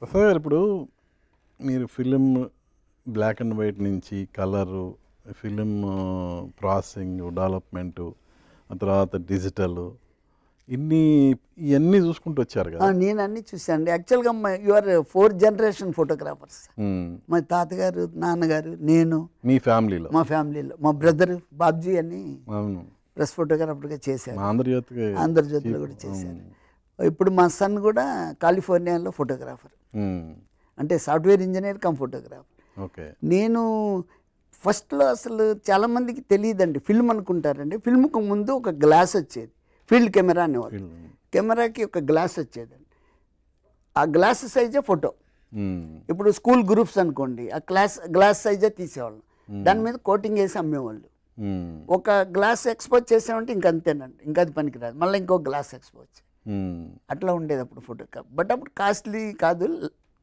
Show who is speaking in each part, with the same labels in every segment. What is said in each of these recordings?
Speaker 1: ప్రసాద్ గారు ఇప్పుడు మీరు ఫిలిం బ్లాక్ అండ్ వైట్ నుంచి కలరు, ఫిలిం ప్రాసెసింగ్, డెవలప్మెంటు, ఆ తర్వాత డిజిటల్, ఇవన్నీ చూసుకుంటూ వచ్చారు కదా.
Speaker 2: నేను అన్నీ చూశాను యాక్చువల్గా. Your 4th generation photographers. మా తాతగారు, నాన్నగారు, నేను,
Speaker 1: మీ ఫ్యామిలీలో,
Speaker 2: మా ఫ్యామిలీలో మా బ్రదర్ బాబ్జీ అని
Speaker 1: అవును,
Speaker 2: ప్రెస్ ఫోటోగ్రాఫర్గా చేశారు.
Speaker 1: ఆంధ్రజ్యోతిలో
Speaker 2: కూడా చేశారు. ఇప్పుడు మా సన్ కూడా కాలిఫోర్నియాలో ఫోటోగ్రాఫర్, అంటే software engineer come photographer.
Speaker 1: Okay.
Speaker 2: నేను ఫస్ట్లో అసలు చాలామందికి తెలియదండి, ఫిల్మ్ అనుకుంటారండి. ఫిల్మ్కు ముందు ఒక గ్లాస్ వచ్చేది, ఫీల్డ్ కెమెరా అనేవాళ్ళు. కెమెరాకి ఒక గ్లాస్ వచ్చేదండి, ఆ గ్లాస్ సైజే ఫోటో. ఇప్పుడు స్కూల్ గ్రూప్స్ అనుకోండి, ఆ గ్లాస్ సైజే తీసేవాళ్ళు, దాని మీద కోటింగ్ వేసి అమ్మేవాళ్ళు. ఒక గ్లాస్ ఎక్స్పోజ్ చేసామంటే ఇంక అంతేనండి, ఇంకా అది పనికిరాదు, మళ్ళీ ఇంకో గ్లాస్ ఎక్స్పోజ్. అట్లా ఉండేది అప్పుడు ఫోటో. బట్ అప్పుడు కాస్ట్లీ కాదు,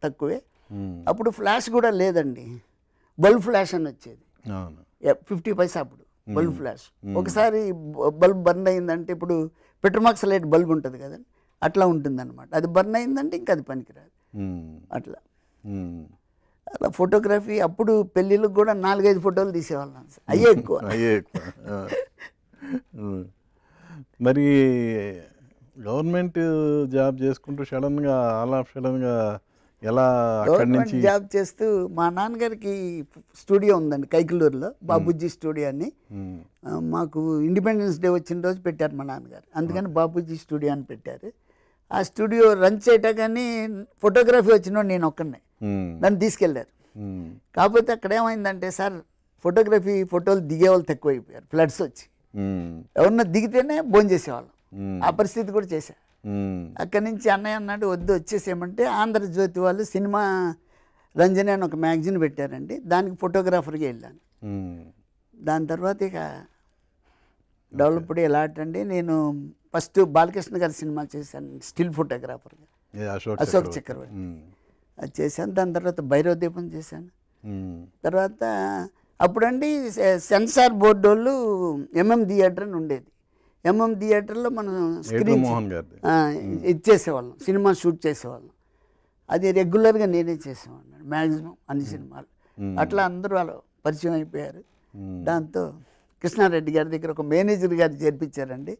Speaker 2: తక్కువే. అప్పుడు ఫ్లాష్ కూడా లేదండి, బల్బ్ ఫ్లాష్ అని వచ్చేది, 50 పైసా అప్పుడు బల్బ్ ఫ్లాష్. ఒకసారి బల్బ్ బర్న్ అయిందంటే, ఇప్పుడు పెట్రోమాక్స్ లైట్ బల్బ్ ఉంటుంది కదండి, అట్లా ఉంటుంది అనమాట. అది బర్న్ అయిందంటే ఇంకా అది పనికిరాదు. అట్లా అలా ఫోటోగ్రఫీ అప్పుడు పెళ్ళిళ్ళకి కూడా 4-5 ఫోటోలు తీసేవాళ్ళం, అయ్యే ఎక్కువ.
Speaker 1: మరి గవర్నమెంట్ జాబ్ చేసుకుంటూ సడన్గా ఎలా అక్కడి
Speaker 2: గవర్నమెంట్
Speaker 1: నుంచి?
Speaker 2: జాబ్ చేస్తూ మా నాన్నగారికి స్టూడియో ఉందండి కైకలూరులో, బాబుజీ స్టూడియో అని. మాకు ఇండిపెండెన్స్ డే వచ్చిన రోజు పెట్టారు మా నాన్నగారు, అందుకని బాబుజీ స్టూడియో అని పెట్టారు. ఆ స్టూడియో రన్ చేయటం కానీ ఫోటోగ్రఫీ వచ్చిన నేను ఒక్కనే, నన్ను తీసుకెళ్ళారు. కాకపోతే అక్కడ ఏమైందంటే సార్, ఫోటోలు దిగేవాళ్ళు తక్కువ అయిపోయారు, ఫ్లడ్స్ వచ్చి. ఎవరన్నా దిగితేనే భోజనం చేసేవాళ్ళం, ఆ పరిస్థితి కూడా చేశా. అక్కడి నుంచి అన్నయ్య అన్నాడు, వద్దు వచ్చేసేయమంటే ఆంధ్రజ్యోతి వాళ్ళు సినిమా రంజని అని ఒక మ్యాగజైన్ పెట్టారండి, దానికి ఫోటోగ్రాఫర్గా వెళ్ళాను. దాని తర్వాత ఇక డెవలప్డ్ ఎలా అండి, నేను ఫస్ట్ బాలకృష్ణ గారి సినిమా చేశాను స్టిల్ ఫోటోగ్రాఫర్గా, అశోక్ చక్రవర్తి అది చేశాను. దాని తర్వాత భైరవ దీపం చేశాను. తర్వాత అప్పుడండి సెన్సార్ బోర్డు వాళ్ళు ఎంఎం థియేటర్ అని ఉండేది, ఎంఎం థియేటర్లో మనం స్క్రీన్ ఇచ్చేసేవాళ్ళం, సినిమా షూట్ చేసేవాళ్ళం. అది రెగ్యులర్గా నేనే చేసేవాడిని మ్యాక్సిమం అన్ని సినిమాలు. అట్లా అందరూ అలా పరిచయం అయిపోయారు. దాంతో కృష్ణారెడ్డి గారి దగ్గర ఒక మేనేజర్ గారు చేర్పించారండి,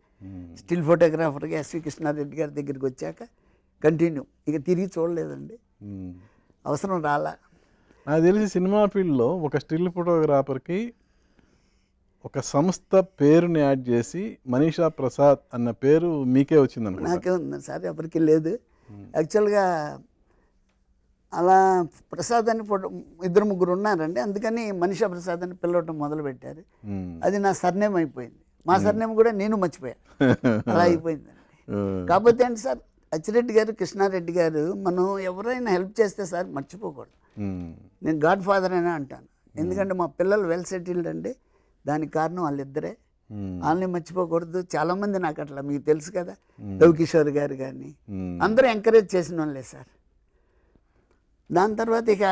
Speaker 2: స్టిల్ ఫోటోగ్రాఫర్గా. ఎస్వి కృష్ణారెడ్డి గారి దగ్గరికి వచ్చాక కంటిన్యూ, ఇక తిరిగి చూడలేదండి, అవసరం రాలా.
Speaker 1: నాకు తెలిసి సినిమా ఫీల్డ్లో ఒక స్టిల్ ఫోటోగ్రాఫర్కి ఒక సంస్థ పేరుని యాడ్ చేసి మనీషా ప్రసాద్ అన్న పేరు మీకే వచ్చింది అనుకో.
Speaker 2: నాకే ఉంది సార్, ఎవరికి లేదు. యాక్చువల్గా అలా ప్రసాద్ అని 2-3 ఉన్నారండి, అందుకని మనీషా ప్రసాద్ అని పిలవటం మొదలుపెట్టారు. అది నా సర్నేమ్ అయిపోయింది, మా సర్నేమ్ కూడా నేను మర్చిపోయాను, అలా అయిపోయిందండి. కాకపోతే అండి సార్, అచ్చిరెడ్డి గారు, కృష్ణారెడ్డి గారు, మనం ఎవరైనా హెల్ప్ చేస్తే సార్ మర్చిపోకూడదు. నేను గాడ్ ఫాదర్ అనే అంటాను, ఎందుకంటే మా పిల్లలు వెల్ సెటిల్డ్ అండి, దానికి కారణం వాళ్ళిద్దరే, వాళ్ళని మర్చిపోకూడదు. చాలామంది నాకు అట్లా, మీకు తెలుసు కదా, రవికిషోర్ గారు కానీ అందరూ ఎంకరేజ్ చేసిన వాళ్ళే సార్. దాని తర్వాత ఇక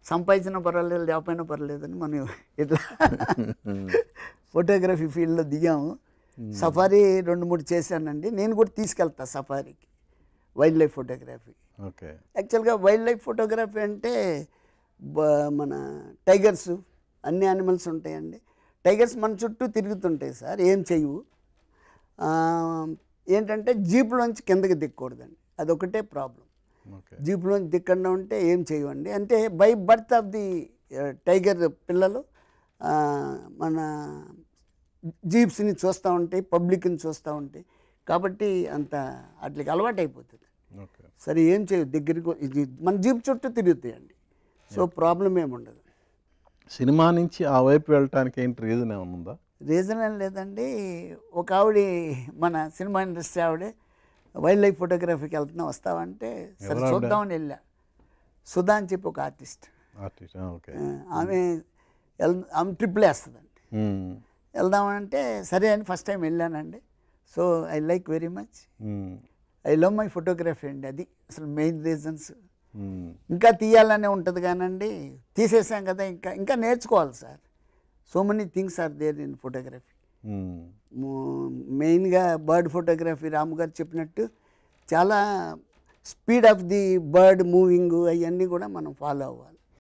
Speaker 2: సంపాదించిన పర్వాలేదు, లేకపోయినా పర్వాలేదని మనం ఇట్లా ఫోటోగ్రఫీ ఫీల్డ్లో దిగాము. సఫారీ 2-3 చేశానండి, నేను కూడా తీసుకెళ్తా సఫారీకి, వైల్డ్ లైఫ్ ఫోటోగ్రఫీ. యాక్చువల్గా వైల్డ్ లైఫ్ ఫోటోగ్రఫీ అంటే మన టైగర్స్, అన్ని యానిమల్స్ ఉంటాయండి. టైగర్స్ మన చుట్టూ తిరుగుతుంటాయి సార్, ఏం చెయ్యవు. ఏంటంటే జీపులోంచి కిందకి దిక్కకూడదండి, అదొకటే ప్రాబ్లం. జీపులోంచి దిక్కుండా ఉంటే ఏం చేయవండి. అంటే by birth of the tiger పిల్లలు మన జీప్స్ని చూస్తూ ఉంటాయి, పబ్లిక్ని చూస్తూ ఉంటాయి, కాబట్టి అంత అట్లకి అలవాటు అయిపోతుంది. సరే ఏం చేయవు, దగ్గరికి మన జీప్ చుట్టూ తిరుగుతాయండి, సో ప్రాబ్లం ఏముండదు.
Speaker 1: సినిమా నుంచి ఆ వైపు వెళ్ళటానికి ఏంటి రీజన్ ఏమైనా ఉందా?
Speaker 2: రీజన్ ఏం లేదండి, ఒక ఆవిడ మన సినిమా ఇండస్ట్రీ ఆవిడే వైల్డ్ లైఫ్ ఫోటోగ్రఫీకి వెళ్తున్నా వస్తావంటే సరే చూద్దామని వెళ్ళా. సుధా అని చెప్పి ఒక ఆర్టిస్ట్, ఆమె ట్రిప్లు వేస్తుందండి, వెళ్దామంటే సరే అని ఫస్ట్ టైం వెళ్ళానండి. So I like very much, I love my photography అండి, అది అసలు మెయిన్ రీజన్స్. ఇంకా తీయాలనే ఉంటుంది కానండి, తీసేసాం కదా, ఇంకా నేర్చుకోవాలి sir. So many things are there in photography. మెయిన్గా బర్డ్ ఫోటోగ్రఫీ రాము గారు చెప్పినట్టు చాలా speed of the bird moving అవన్నీ కూడా మనం ఫాలో అవ్వాలి.